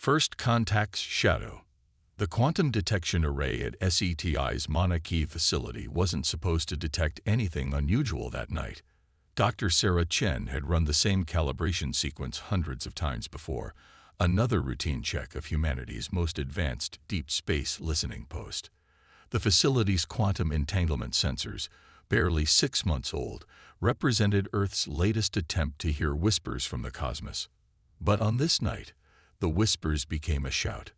First contacts shadow. The quantum detection array at SETI's Mauna Kea facility wasn't supposed to detect anything unusual that night. Dr. Sarah Chen had run the same calibration sequence hundreds of times before, another routine check of humanity's most advanced deep space listening post. The facility's quantum entanglement sensors, barely 6 months old, represented Earth's latest attempt to hear whispers from the cosmos. But on this night, the whispers became a shout.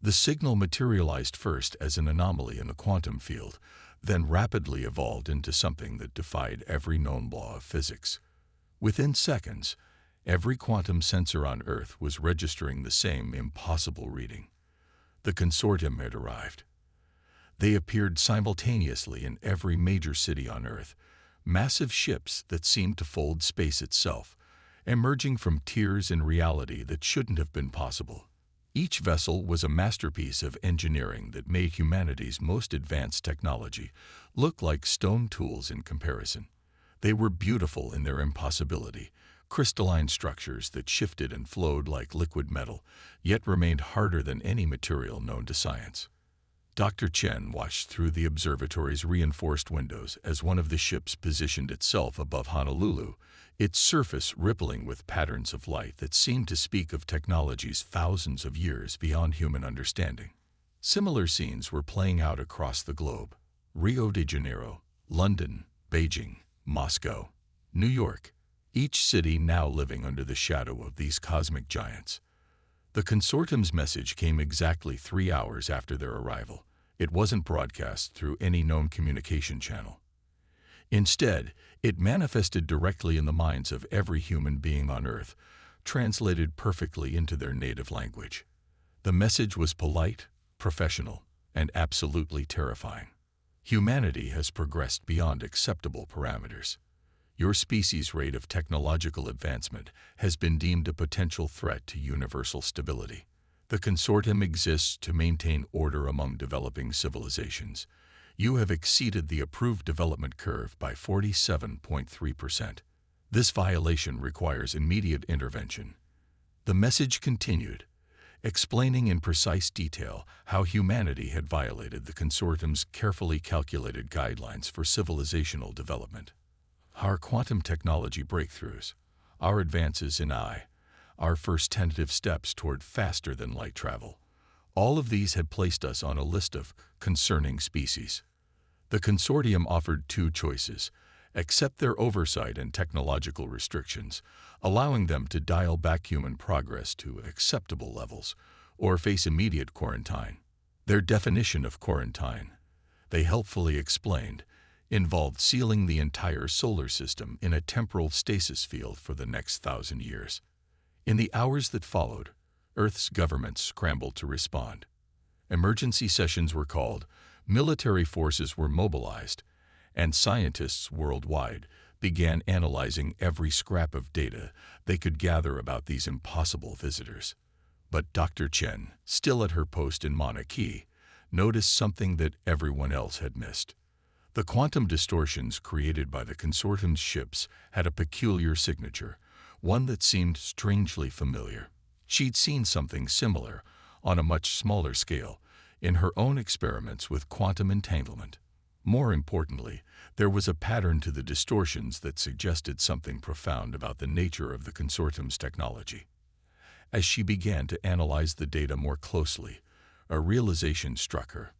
The signal materialized first as an anomaly in the quantum field, then rapidly evolved into something that defied every known law of physics. Within seconds, every quantum sensor on Earth was registering the same impossible reading. The consortium had arrived. They appeared simultaneously in every major city on Earth, massive ships that seemed to fold space itself, emerging from tiers in reality that shouldn't have been possible. Each vessel was a masterpiece of engineering that made humanity's most advanced technology look like stone tools in comparison. They were beautiful in their impossibility, crystalline structures that shifted and flowed like liquid metal, yet remained harder than any material known to science. Dr. Chen watched through the observatory's reinforced windows as one of the ships positioned itself above Honolulu, its surface rippling with patterns of light that seemed to speak of technologies thousands of years beyond human understanding. Similar scenes were playing out across the globe: Rio de Janeiro, London, Beijing, Moscow, New York, each city now living under the shadow of these cosmic giants. The consortium's message came exactly 3 hours after their arrival. It wasn't broadcast through any known communication channel. Instead, it manifested directly in the minds of every human being on Earth, translated perfectly into their native language. The message was polite, professional, and absolutely terrifying. Humanity has progressed beyond acceptable parameters. Your species' rate of technological advancement has been deemed a potential threat to universal stability. The consortium exists to maintain order among developing civilizations. You have exceeded the approved development curve by 47.3%. This violation requires immediate intervention. The message continued, explaining in precise detail how humanity had violated the consortium's carefully calculated guidelines for civilizational development. Our quantum technology breakthroughs, our advances in AI, our first tentative steps toward faster-than-light travel, all of these had placed us on a list of concerning species. The consortium offered 2 choices: accept their oversight and technological restrictions, allowing them to dial back human progress to acceptable levels, or face immediate quarantine. Their definition of quarantine, they helpfully explained, involved sealing the entire solar system in a temporal stasis field for the next 1,000 years. In the hours that followed, Earth's governments scrambled to respond. Emergency sessions were called, military forces were mobilized, and scientists worldwide began analyzing every scrap of data they could gather about these impossible visitors. But Dr. Chen, still at her post in Mauna Kea, noticed something that everyone else had missed. The quantum distortions created by the consortium's ships had a peculiar signature, one that seemed strangely familiar. She'd seen something similar, on a much smaller scale, in her own experiments with quantum entanglement. More importantly, there was a pattern to the distortions that suggested something profound about the nature of the consortium's technology. As she began to analyze the data more closely, a realization struck her.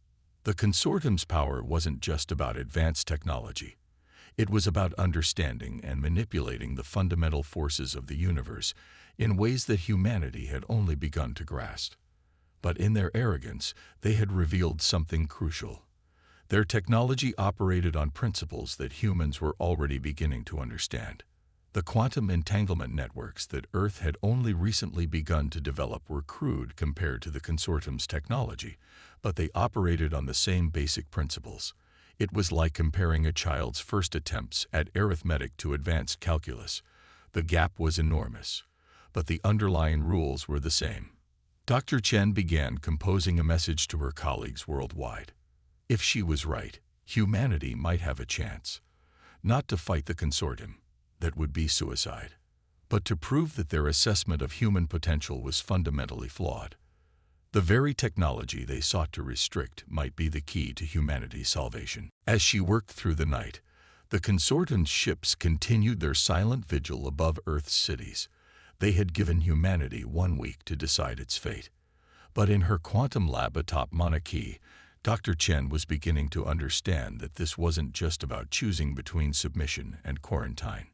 The consortium's power wasn't just about advanced technology. It was about understanding and manipulating the fundamental forces of the universe in ways that humanity had only begun to grasp. But in their arrogance, they had revealed something crucial. Their technology operated on principles that humans were already beginning to understand. The quantum entanglement networks that Earth had only recently begun to develop were crude compared to the consortium's technology, but they operated on the same basic principles. It was like comparing a child's first attempts at arithmetic to advanced calculus. The gap was enormous, but the underlying rules were the same. Dr. Chen began composing a message to her colleagues worldwide. If she was right, humanity might have a chance. Not to fight the consortium, that would be suicide, but to prove that their assessment of human potential was fundamentally flawed. The very technology they sought to restrict might be the key to humanity's salvation. As she worked through the night, the consortium's ships continued their silent vigil above Earth's cities. They had given humanity 1 week to decide its fate. But in her quantum lab atop Mauna Kea, Dr. Chen was beginning to understand that this wasn't just about choosing between submission and quarantine.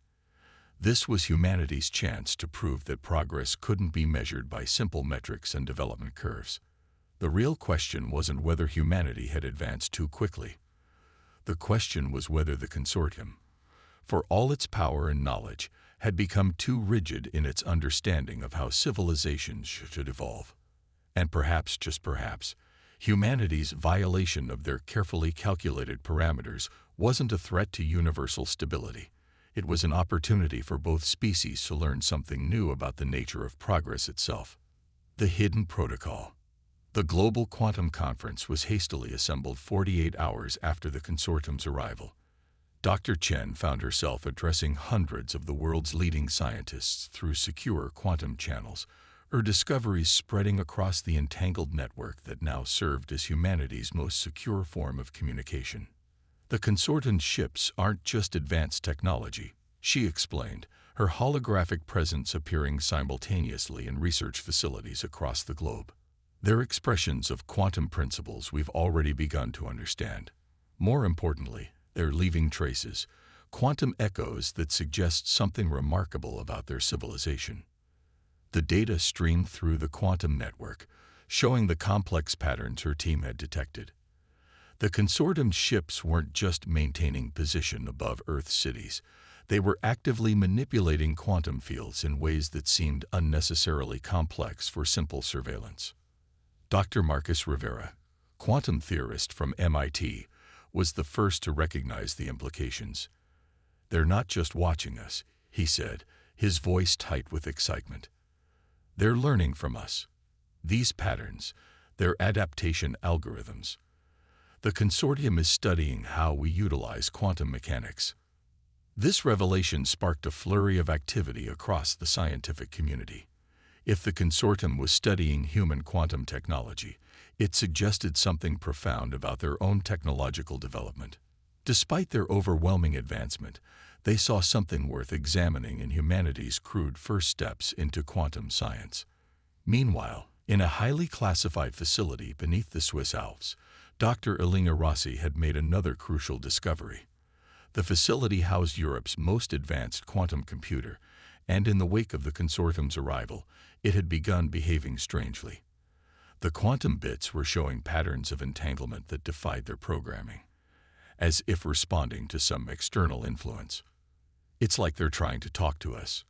This was humanity's chance to prove that progress couldn't be measured by simple metrics and development curves. The real question wasn't whether humanity had advanced too quickly. The question was whether the consortium, for all its power and knowledge, had become too rigid in its understanding of how civilizations should evolve. And perhaps, just perhaps, humanity's violation of their carefully calculated parameters wasn't a threat to universal stability. It was an opportunity for both species to learn something new about the nature of progress itself. The hidden protocol. The Global Quantum Conference was hastily assembled 48 hours after the consortium's arrival. Dr. Chen found herself addressing hundreds of the world's leading scientists through secure quantum channels, her discoveries spreading across the entangled network that now served as humanity's most secure form of communication. The consortium's ships aren't just advanced technology, she explained, her holographic presence appearing simultaneously in research facilities across the globe. They're expressions of quantum principles we've already begun to understand. More importantly, they're leaving traces, quantum echoes that suggest something remarkable about their civilization. The data streamed through the quantum network, showing the complex patterns her team had detected. The consortium's ships weren't just maintaining position above Earth's cities. They were actively manipulating quantum fields in ways that seemed unnecessarily complex for simple surveillance. Dr. Marcus Rivera, quantum theorist from MIT, was the first to recognize the implications. "They're not just watching us," he said, his voice tight with excitement. "They're learning from us. These patterns, they're adaptation algorithms. The consortium is studying how we utilize quantum mechanics." This revelation sparked a flurry of activity across the scientific community. If the consortium was studying human quantum technology, it suggested something profound about their own technological development. Despite their overwhelming advancement, they saw something worth examining in humanity's crude first steps into quantum science. Meanwhile, in a highly classified facility beneath the Swiss Alps, Dr. Elena Rossi had made another crucial discovery. The facility housed Europe's most advanced quantum computer, and in the wake of the consortium's arrival, it had begun behaving strangely. The quantum bits were showing patterns of entanglement that defied their programming, as if responding to some external influence. "It's like they're trying to talk to us,"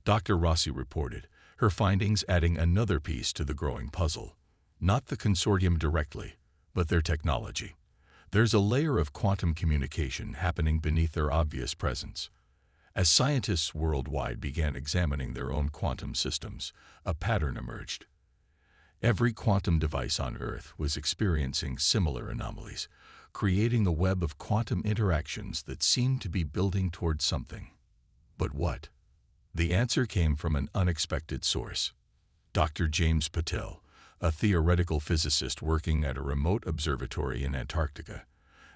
Dr. Rossi reported, her findings adding another piece to the growing puzzle. Not the consortium directly, but their technology. There's a layer of quantum communication happening beneath their obvious presence. As scientists worldwide began examining their own quantum systems, a pattern emerged. Every quantum device on Earth was experiencing similar anomalies, creating a web of quantum interactions that seemed to be building towards something. But what? The answer came from an unexpected source. Dr. James Patel, a theoretical physicist working at a remote observatory in Antarctica,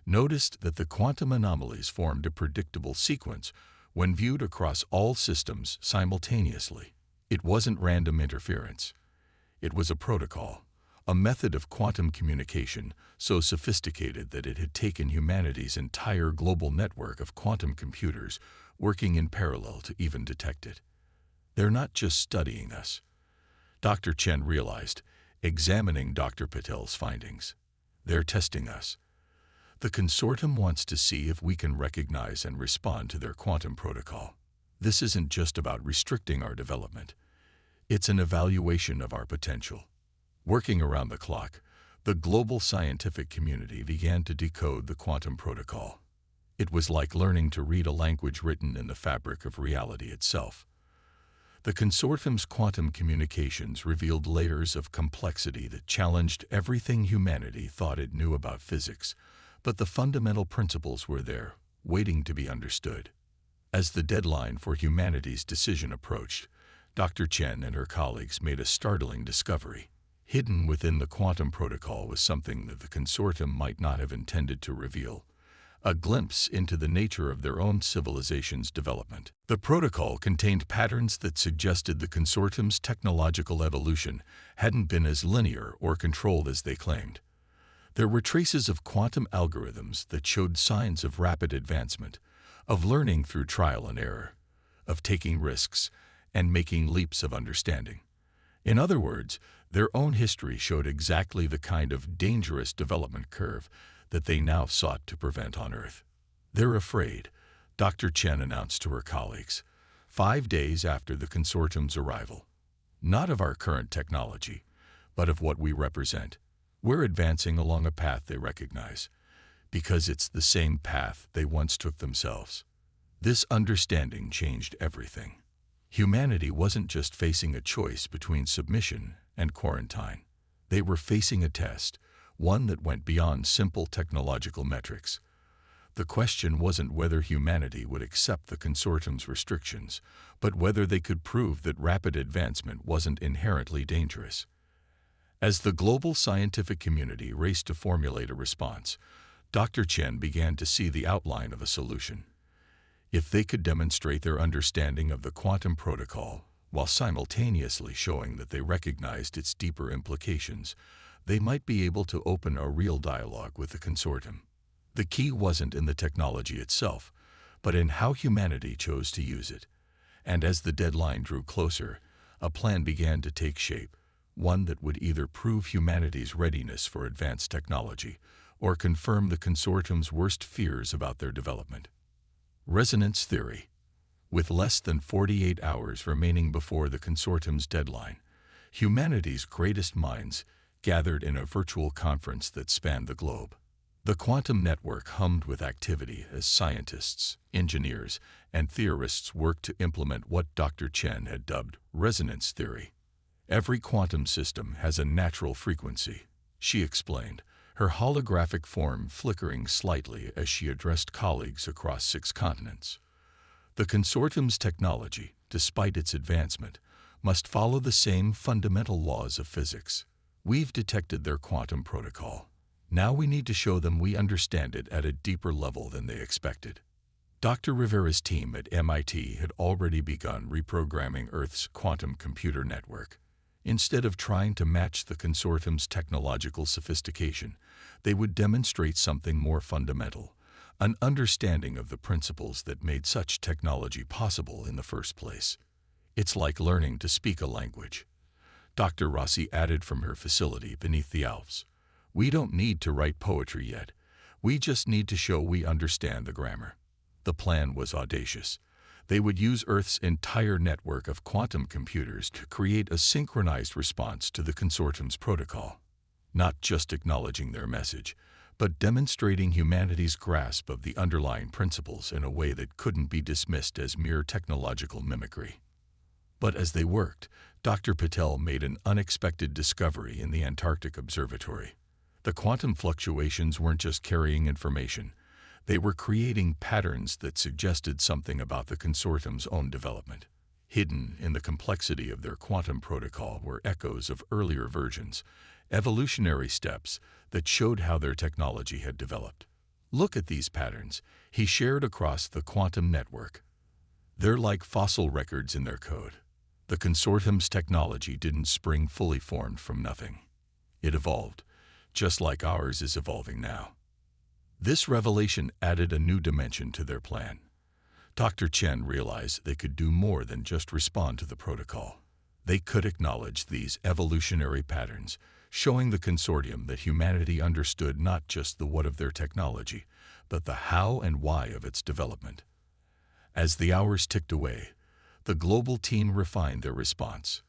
noticed that the quantum anomalies formed a predictable sequence when viewed across all systems simultaneously. It wasn't random interference. It was a protocol, a method of quantum communication so sophisticated that it had taken humanity's entire global network of quantum computers working in parallel to even detect it. "They're not just studying us," Dr. Chen realized, examining Dr. Patel's findings. "They're testing us. The consortium wants to see if we can recognize and respond to their quantum protocol. This isn't just about restricting our development. It's an evaluation of our potential." Working around the clock, the global scientific community began to decode the quantum protocol. It was like learning to read a language written in the fabric of reality itself. The consortium's quantum communications revealed layers of complexity that challenged everything humanity thought it knew about physics, but the fundamental principles were there, waiting to be understood. As the deadline for humanity's decision approached, Dr. Chen and her colleagues made a startling discovery. Hidden within the quantum protocol was something that the consortium might not have intended to reveal, a glimpse into the nature of their own civilization's development. The protocol contained patterns that suggested the consortium's technological evolution hadn't been as linear or controlled as they claimed. There were traces of quantum algorithms that showed signs of rapid advancement, of learning through trial and error, of taking risks and making leaps of understanding. In other words, their own history showed exactly the kind of dangerous development curve that they now sought to prevent on Earth. "They're afraid," Dr. Chen announced to her colleagues, 5 days after the consortium's arrival. "Not of our current technology, but of what we represent. We're advancing along a path they recognize, because it's the same path they once took themselves." This understanding changed everything. Humanity wasn't just facing a choice between submission and quarantine. They were facing a test, one that went beyond simple technological metrics. The question wasn't whether humanity would accept the consortium's restrictions, but whether they could prove that rapid advancement wasn't inherently dangerous. As the global scientific community raced to formulate a response, Dr. Chen began to see the outline of a solution. If they could demonstrate their understanding of the quantum protocol, while simultaneously showing that they recognized its deeper implications, they might be able to open a real dialogue with the consortium. The key wasn't in the technology itself, but in how humanity chose to use it. And as the deadline drew closer, a plan began to take shape, one that would either prove humanity's readiness for advanced technology or confirm the consortium's worst fears about their development. Resonance theory. With less than 48 hours remaining before the consortium's deadline, humanity's greatest minds gathered in a virtual conference that spanned the globe. The quantum network hummed with activity as scientists, engineers, and theorists worked to implement what Dr. Chen had dubbed resonance theory. "Every quantum system has a natural frequency," she explained, her holographic form flickering slightly as she addressed colleagues across 6 continents. "The consortium's technology, despite its advancement, must follow the same fundamental laws of physics. We've detected their quantum protocol. Now we need to show them we understand it at a deeper level than they expected." Dr. Rivera's team at MIT had already begun reprogramming Earth's quantum computer network. Instead of trying to match the consortium's technological sophistication, they would demonstrate something more fundamental, an understanding of the principles that made such technology possible in the first place. "It's like learning to speak a language," Dr. Rossi added from her facility beneath the Alps. "We don't need to write poetry yet. We just need to show we understand the grammar." The plan was audacious. They would use Earth's entire network of quantum computers to create a synchronized response to the consortium's protocol, not just acknowledging their message, but demonstrating humanity's grasp of the underlying principles in a way that couldn't be dismissed as mere technological mimicry. But as they worked, Dr. Patel made an unexpected discovery in the Antarctic Observatory. The quantum fluctuations weren't just carrying information. They were creating patterns that suggested something about the consortium's own development. Hidden in the complexity of their quantum protocol were echoes of earlier versions, evolutionary steps that showed how their technology had developed. "Look at these patterns," he shared across the quantum network. "They're like fossil records in their code. The consortium's technology didn't spring fully formed from nothing. It evolved, just like ours is evolving now." This revelation added a new dimension to their plan. Dr. Chen realized they could do more than just respond to the protocol. They could acknowledge these evolutionary patterns, showing the consortium that humanity understood not just the what of their technology, but the how and why of its development. As the hours ticked away, the global team refined their response.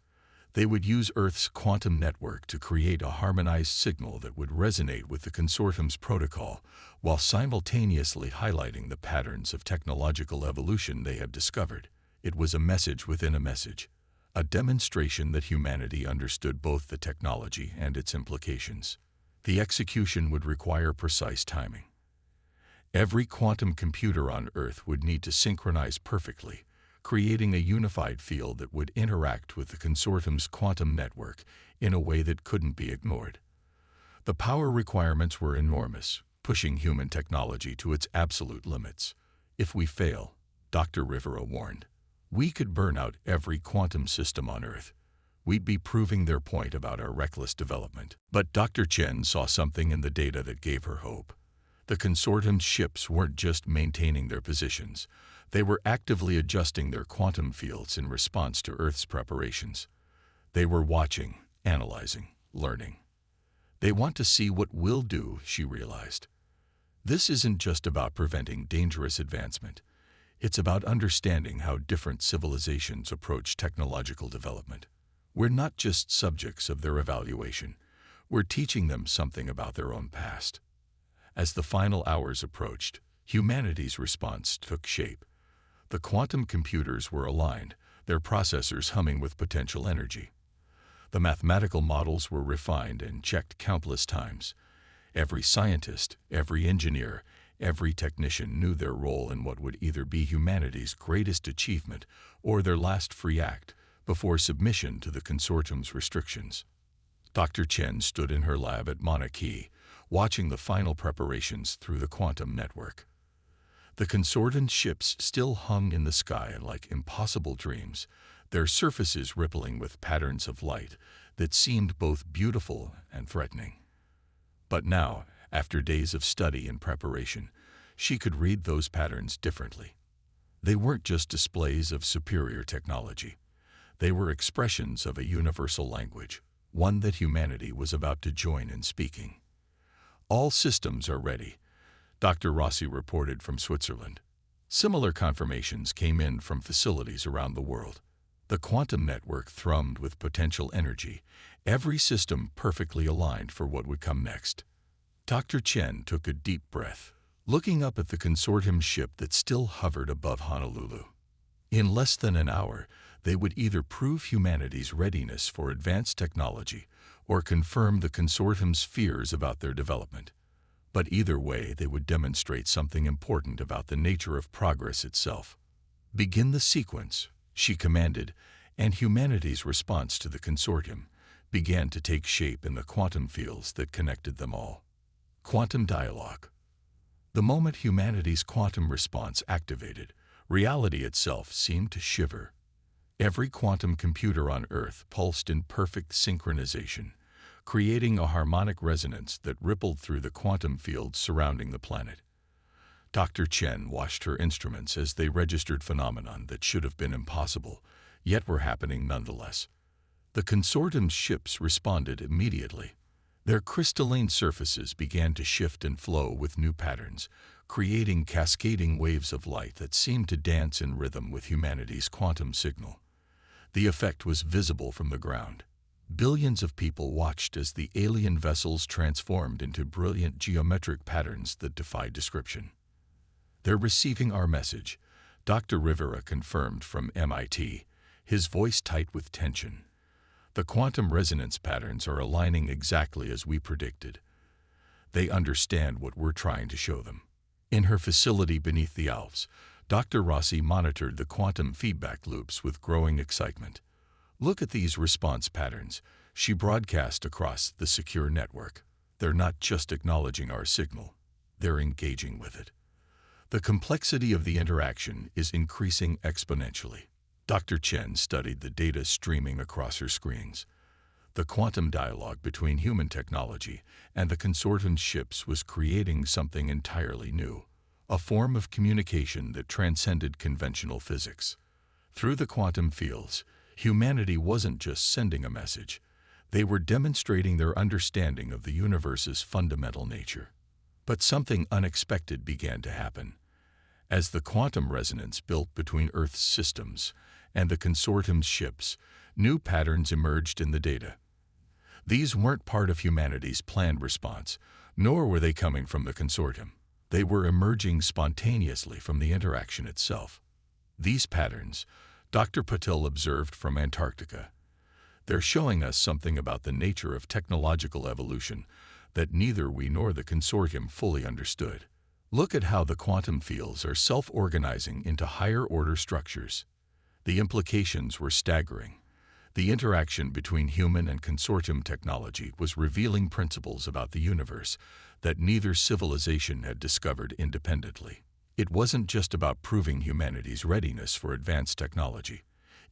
They would use Earth's quantum network to create a harmonized signal that would resonate with the consortium's protocol, while simultaneously highlighting the patterns of technological evolution they had discovered. It was a message within a message, a demonstration that humanity understood both the technology and its implications. The execution would require precise timing. Every quantum computer on Earth would need to synchronize perfectly, creating a unified field that would interact with the consortium's quantum network in a way that couldn't be ignored. The power requirements were enormous, pushing human technology to its absolute limits. If we fail, Dr. Rivera warned, we could burn out every quantum system on Earth. We'd be proving their point about our reckless development. But Dr. Chen saw something in the data that gave her hope. The consortium's ships weren't just maintaining their positions. They were actively adjusting their quantum fields in response to Earth's preparations. They were watching, analyzing, learning. They want to see what we'll do, she realized. This isn't just about preventing dangerous advancement. It's about understanding how different civilizations approach technological development. We're not just subjects of their evaluation. We're teaching them something about their own past. As the final hours approached, humanity's response took shape. The quantum computers were aligned, their processors humming with potential energy. The mathematical models were refined and checked countless times. Every scientist, every engineer, every technician knew their role in what would either be humanity's greatest achievement or their last free act before submission to the consortium's restrictions. Dr. Chen stood in her lab at Mauna Kea, watching the final preparations through the quantum network. The consortium's ships still hung in the sky like impossible dreams, their surfaces rippling with patterns of light that seemed both beautiful and threatening. But now, after days of study and preparation, she could read those patterns differently. They weren't just displays of superior technology. They were expressions of a universal language, one that humanity was about to join in speaking. All systems are ready, Dr. Rossi reported from Switzerland. Similar confirmations came in from facilities around the world. The quantum network thrummed with potential energy, every system perfectly aligned for what would come next. Dr. Chen took a deep breath, looking up at the consortium ship that still hovered above Honolulu. In less than an hour, they would either prove humanity's readiness for advanced technology or confirm the consortium's fears about their development. But either way, they would demonstrate something important about the nature of progress itself. Begin the sequence, she commanded, and humanity's response to the consortium began to take shape in the quantum fields that connected them all. Quantum dialogue. The moment humanity's quantum response activated, reality itself seemed to shiver. Every quantum computer on Earth pulsed in perfect synchronization, creating a harmonic resonance that rippled through the quantum fields surrounding the planet. Dr. Chen watched her instruments as they registered phenomena that should have been impossible, yet were happening nonetheless. The consortium's ships responded immediately. Their crystalline surfaces began to shift and flow with new patterns, creating cascading waves of light that seemed to dance in rhythm with humanity's quantum signal. The effect was visible from the ground. Billions of people watched as the alien vessels transformed into brilliant geometric patterns that defied description. "They're receiving our message," Dr. Rivera confirmed from MIT, his voice tight with tension. "The quantum resonance patterns are aligning exactly as we predicted. They understand what we're trying to show them." In her facility beneath the Alps, Dr. Rossi monitored the quantum feedback loops with growing excitement. "Look at these response patterns," she broadcast across the secure network. "They're not just acknowledging our signal, they're engaging with it. The complexity of the interaction is increasing exponentially." Dr. Chen studied the data streaming across her screens. The quantum dialogue between human technology and the consortium ships was creating something entirely new, a form of communication that transcended conventional physics. Through the quantum fields, humanity wasn't just sending a message. They were demonstrating their understanding of the universe's fundamental nature. But something unexpected began to happen. As the quantum resonance built between Earth's systems and the consortium's ships, new patterns emerged in the data. These weren't part of humanity's planned response, nor were they coming from the consortium. They were emerging spontaneously from the interaction itself. These patterns, Dr. Patel observed from Antarctica, they're showing us something about the nature of technological evolution that neither we nor the consortium fully understood. Look at how the quantum fields are self-organizing into higher-order structures. The implications were staggering. The interaction between human and consortium technology was revealing principles about the universe that neither civilization had discovered independently. It wasn't just about proving humanity's readiness for advanced technology.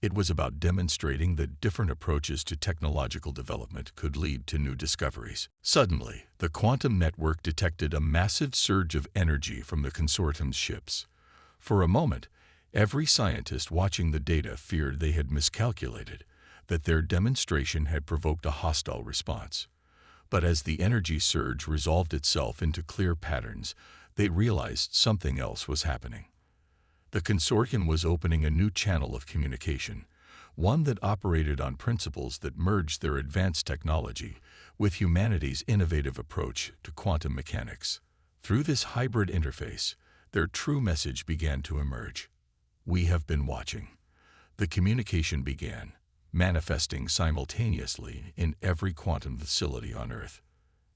It was about demonstrating that different approaches to technological development could lead to new discoveries. Suddenly, the quantum network detected a massive surge of energy from the consortium's ships. For a moment, every scientist watching the data feared they had miscalculated, that their demonstration had provoked a hostile response. But as the energy surge resolved itself into clear patterns, they realized something else was happening. The consortium was opening a new channel of communication, one that operated on principles that merged their advanced technology with humanity's innovative approach to quantum mechanics. Through this hybrid interface, their true message began to emerge. "We have been watching." The communication began, manifesting simultaneously in every quantum facility on Earth.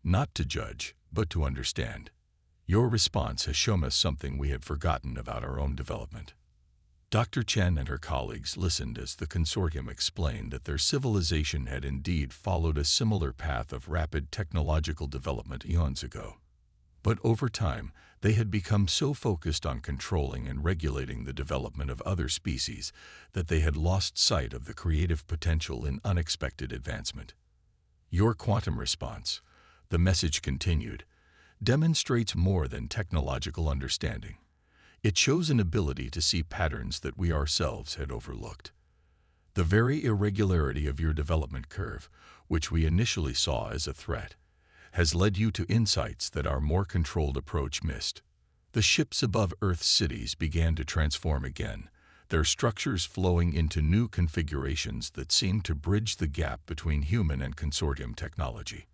Not to judge, but to understand. Your response has shown us something we had forgotten about our own development. Dr. Chen and her colleagues listened as the consortium explained that their civilization had indeed followed a similar path of rapid technological development eons ago. But over time, they had become so focused on controlling and regulating the development of other species that they had lost sight of the creative potential in unexpected advancement. Your quantum response, the message continued, demonstrates more than technological understanding. It shows an ability to see patterns that we ourselves had overlooked. The very irregularity of your development curve, which we initially saw as a threat, has led you to insights that our more controlled approach missed. The ships above Earth's cities began to transform again, their structures flowing into new configurations that seemed to bridge the gap between human and consortium technology.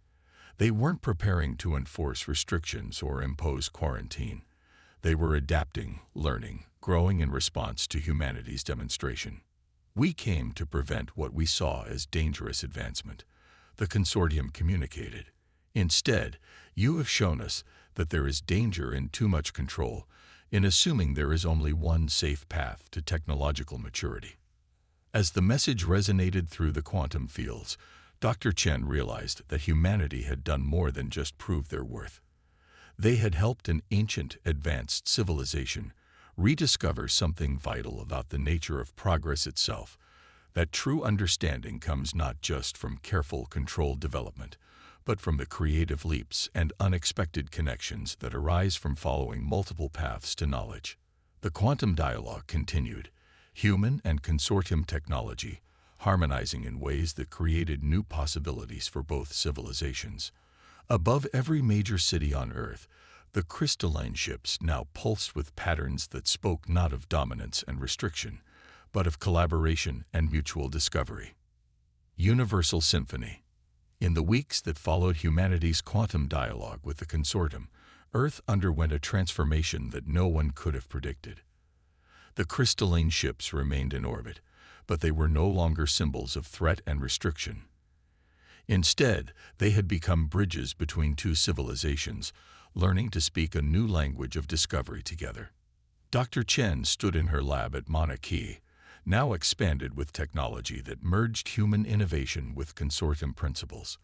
They weren't preparing to enforce restrictions or impose quarantine. They were adapting, learning, growing in response to humanity's demonstration. "We came to prevent what we saw as dangerous advancement," the consortium communicated. "Instead, you have shown us that there is danger in too much control, in assuming there is only one safe path to technological maturity." As the message resonated through the quantum fields, Dr. Chen realized that humanity had done more than just prove their worth. They had helped an ancient, advanced civilization rediscover something vital about the nature of progress itself, that true understanding comes not just from careful, controlled development, but from the creative leaps and unexpected connections that arise from following multiple paths to knowledge. The quantum dialogue continued, human and consortium technology harmonizing in ways that created new possibilities for both civilizations. Above every major city on Earth, the crystalline ships now pulsed with patterns that spoke not of dominance and restriction, but of collaboration and mutual discovery. Universal Symphony. In the weeks that followed humanity's quantum dialogue with the consortium, Earth underwent a transformation that no one could have predicted. The crystalline ships remained in orbit, but they were no longer symbols of threat and restriction. Instead, they had become bridges between two civilizations, learning to speak a new language of discovery together. Dr. Chen stood in her lab at Mauna Kea, now expanded with technology that merged human innovation with consortium principles.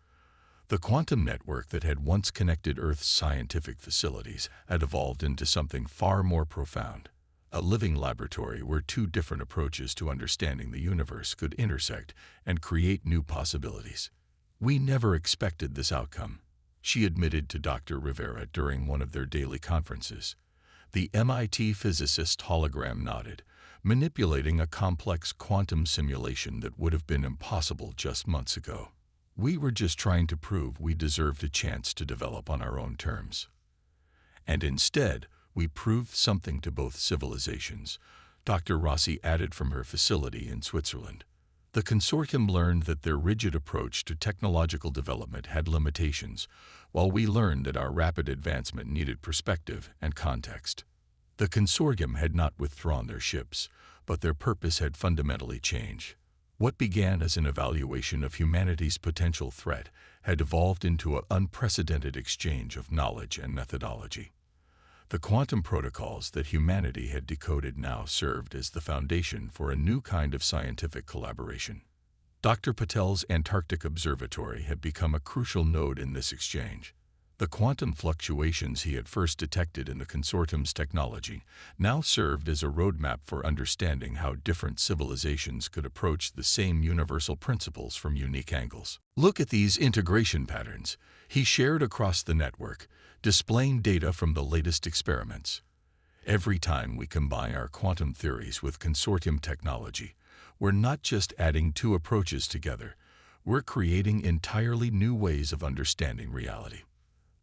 The quantum network that had once connected Earth's scientific facilities had evolved into something far more profound. A living laboratory where two different approaches to understanding the universe could intersect and create new possibilities. "We never expected this outcome," she admitted to Dr. Rivera during one of their daily conferences. The MIT physicist hologram nodded, manipulating a complex quantum simulation that would have been impossible just months ago. "We were just trying to prove we deserved a chance to develop on our own terms. And instead, we proved something to both civilizations," Dr. Rossi added from her facility in Switzerland. The consortium learned that their rigid approach to technological development had limitations, while we learned that our rapid advancement needed perspective and context. The consortium had not withdrawn their ships, but their purpose had fundamentally changed. What began as an evaluation of humanity's potential threat had evolved into an unprecedented exchange of knowledge and methodology. The quantum protocols that humanity had decoded now served as the foundation for a new kind of scientific collaboration. Dr. Patel's Antarctic Observatory had become a crucial node in this exchange. The quantum fluctuations he had first detected in the consortium's technology now served as a roadmap for understanding how different civilizations could approach the same universal principles from unique angles. Look at these integration patterns he shared across the network, displaying data from the latest experiments. Every time we combine our quantum theories with consortium technology, we're not just adding two approaches together, we're creating entirely new ways of understanding reality.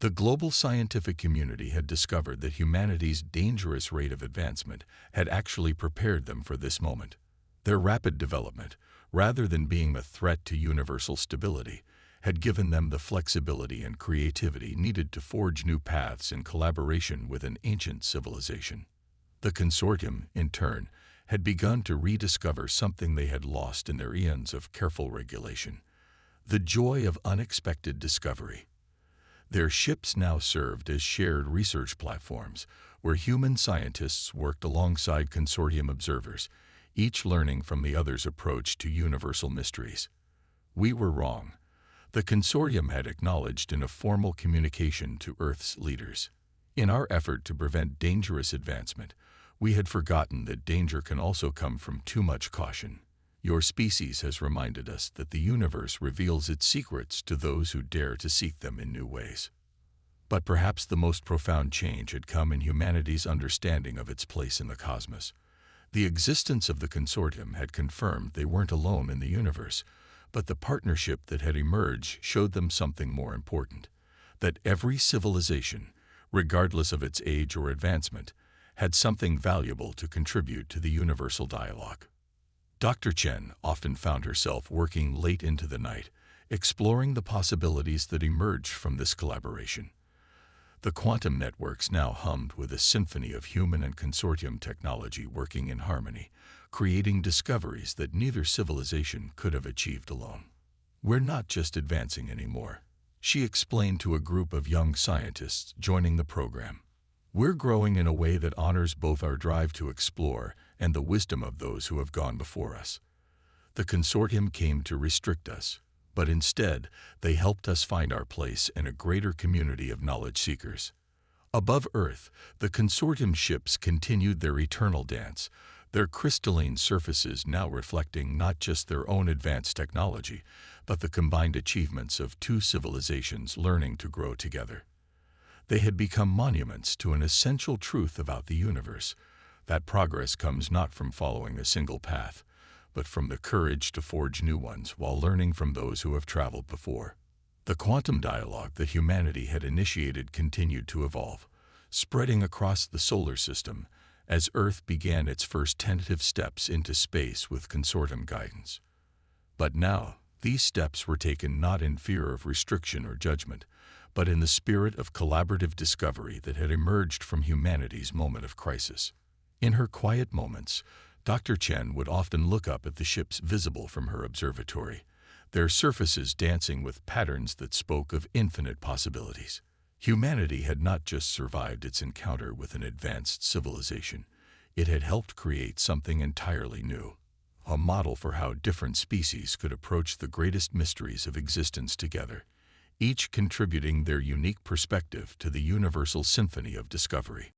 The global scientific community had discovered that humanity's dangerous rate of advancement had actually prepared them for this moment. Their rapid development, rather than being a threat to universal stability, had given them the flexibility and creativity needed to forge new paths in collaboration with an ancient civilization. The consortium, in turn, had begun to rediscover something they had lost in their eons of careful regulation: the joy of unexpected discovery. Their ships now served as shared research platforms where human scientists worked alongside consortium observers, each learning from the other's approach to universal mysteries. We were wrong. The consortium had acknowledged in a formal communication to Earth's leaders. In our effort to prevent dangerous advancement, we had forgotten that danger can also come from too much caution. Your species has reminded us that the universe reveals its secrets to those who dare to seek them in new ways. But perhaps the most profound change had come in humanity's understanding of its place in the cosmos. The existence of the consortium had confirmed they weren't alone in the universe, but the partnership that had emerged showed them something more important: that every civilization, regardless of its age or advancement, had something valuable to contribute to the universal dialogue. Dr. Chen often found herself working late into the night, exploring the possibilities that emerged from this collaboration. The quantum networks now hummed with a symphony of human and consortium technology working in harmony, creating discoveries that neither civilization could have achieved alone. "We're not just advancing anymore," she explained to a group of young scientists joining the program. "We're growing in a way that honors both our drive to explore and the wisdom of those who have gone before us. The consortium came to restrict us, but instead they helped us find our place in a greater community of knowledge seekers." Above Earth, the consortium ships continued their eternal dance, their crystalline surfaces now reflecting not just their own advanced technology, but the combined achievements of two civilizations learning to grow together. They had become monuments to an essential truth about the universe: that progress comes not from following a single path, but from the courage to forge new ones while learning from those who have traveled before. The quantum dialogue that humanity had initiated continued to evolve, spreading across the solar system as Earth began its first tentative steps into space with consortium guidance. But now, these steps were taken not in fear of restriction or judgment, but in the spirit of collaborative discovery that had emerged from humanity's moment of crisis. In her quiet moments, Dr. Chen would often look up at the ships visible from her observatory, their surfaces dancing with patterns that spoke of infinite possibilities. Humanity had not just survived its encounter with an advanced civilization, it had helped create something entirely new, a model for how different species could approach the greatest mysteries of existence together, each contributing their unique perspective to the universal symphony of discovery.